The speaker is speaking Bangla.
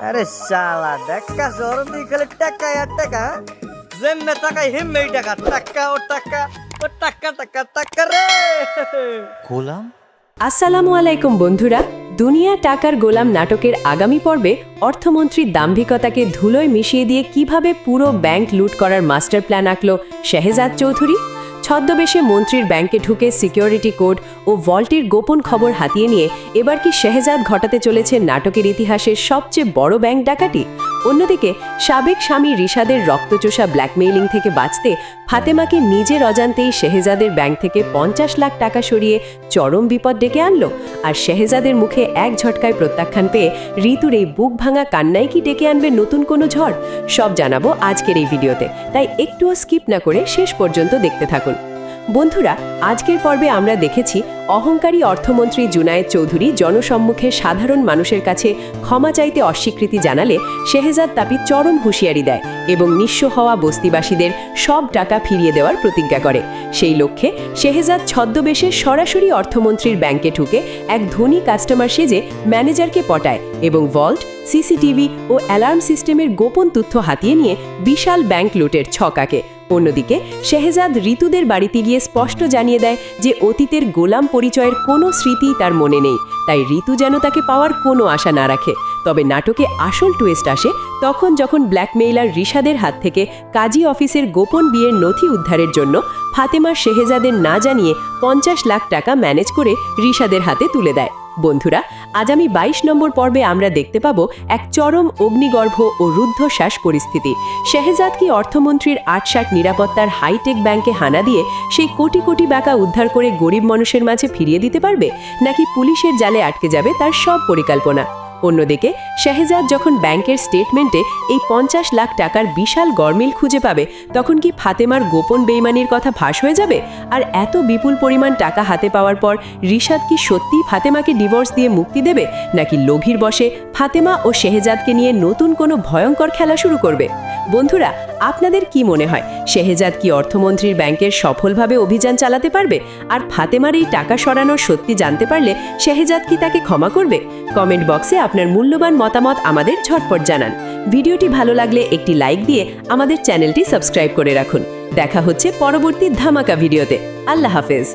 আরে শালা দেখা শহর তুই খালি টাকা আর টাকা যেমনে টাকায় হিমমেই টাকা টাকা ও টাকা ও টাকা টাকা টাকা রে গোলাম। আসসালামু আলাইকুম বন্ধুরা, দুনিয়া টাকার গোলাম নাটকের আগামী পর্বে অর্থমন্ত্রীর দাম্ভিকতাকে ধুলোয় মিশিয়ে দিয়ে কিভাবে পুরো ব্যাংক লুট করার মাস্টার প্ল্যান আঁকলো শেহজাদ চৌধুরী। ছদ্মবেশে মন্ত্রীর ব্যাংকে ঢুকে সিকিউরিটি কোড ও ভল্টের গোপন খবর হাতিয়ে নিয়ে এবার কি শেহজাদ ঘটাতে চলেছে নাটকের ইতিহাসের সবচেয়ে বড় ব্যাংক ডাকাতি। অন্যদিকে সাবেক স্বামী রিশাদের রক্তচোষা ব্ল্যাকমেইলিং থেকে বাঁচতে ফাতেমাকে নিজের অজান্তেই শেহজাদের ব্যাংক থেকে 50 লাখ টাকা সরিয়ে চরম বিপদ ডেকে আনলো। আর শেহজাদের মুখে এক ঝটকায় প্রত্যাখ্যান পেয়ে ঋতুর এই বুক ভাঙা কান্নাই কি ডেকে আনবে নতুন কোনো ঝড়, সব জানাবো আজকের এই ভিডিওতে, তাই একটুও স্কিপ না করে শেষ পর্যন্ত দেখতে থাকুন। বন্ধুরা, আজকের পর্বে আমরা দেখেছি অহংকারী অর্থমন্ত্রী জুনায়েদ চৌধুরী জনসম্মুখে সাধারণ মানুষের কাছে ক্ষমা চাইতে অস্বীকৃতি জানালে শেহজাদ তাপি চরম হুঁশিয়ারি দেয় এবং নিঃস্ব হওয়া বস্তিবাসীদের সব টাকা ফিরিয়ে দেওয়ার প্রতিজ্ঞা করে। সেই লক্ষ্যে শেহজাদ ছদ্মবেশে সরাসরি অর্থমন্ত্রীর ব্যাংকে ঢুকে এক ধনী কাস্টমার সেজে ম্যানেজারকে পটায় এবং ভল্ট, সিসিটিভি ও অ্যালার্ম সিস্টেমের গোপন তথ্য হাতিয়ে নিয়ে বিশাল ব্যাংক লুটের ছক আঁকে। অন্যদিকে শেহজাদ ঋতুদের বাড়িতে গিয়ে স্পষ্ট জানিয়ে দেয় যে অতীতের গোলাম পরিচয়ের কোনো স্মৃতি তার মনে নেই, তাই ঋতু যেন তাকে পাওয়ার কোনো আশা না রাখে। তবে নাটকে আসল টুইস্ট আসে তখন যখন ব্ল্যাকমেইলার রিশাদের হাত থেকে কাজী অফিসের গোপন বিয়ের নথি উদ্ধারের জন্য ফাতেমা শেহজাদের না জানিয়ে 50 লাখ টাকা ম্যানেজ করে রিশাদের হাতে তুলে দেয়। বন্ধুরা, আজ আমি 22 নম্বর পর্বে আমরা দেখতে পাবো এক চরম অগ্নিগর্ভ ও রুদ্ধশ্বাস পরিস্থিতি। শেহজাদ কি অর্থমন্ত্রীর ৮-৬০ নিরাপত্তার হাইটেক ব্যাংকে হানা দিয়ে সেই কোটি কোটি টাকা উদ্ধার করে গরিব মানুষের মাঝে ফিরিয়ে দিতে পারবে, নাকি পুলিশের জালে আটকে যাবে তার সব পরিকল্পনা? অন্যদিকে শেহজাদ যখন ব্যাংকের স্টেটমেন্টে এই 50 লাখ টাকার বিশাল গরমিল খুঁজে পাবে, তখন কি ফাতেমার গোপন বেইমানির কথা ফাঁস হয়ে যাবে? আর এত বিপুল পরিমাণ টাকা হাতে পাওয়ার পর রিশাদ কি সত্যিই ফাতেমাকে ডিভোর্স দিয়ে মুক্তি দেবে, নাকি লোভীর বশে ফাতেমা ও শেহজাদকে নিয়ে নতুন কোনো ভয়ঙ্কর খেলা শুরু করবে? বন্ধুরা, আপনাদের কি মনে হয়, শেহজাদ কি অর্থমন্ত্রীর ব্যাংকের সফলভাবে অভিযান চালাতে পারবে? আর ফাতেমার এই টাকা সরানোর সত্যি জানতে পারলে শেহজাদ কি তাকে ক্ষমা করবে? কমেন্ট বক্সে আপনার মূল্যবান মতামত আমাদের ঝটপট জানান। ভিডিওটি ভালো লাগলে একটি লাইক দিয়ে আমাদের চ্যানেলটি সাবস্ক্রাইব করে রাখুন। দেখা হচ্ছে পরবর্তী ধামাকা ভিডিওতে। আল্লাহ হাফেজ।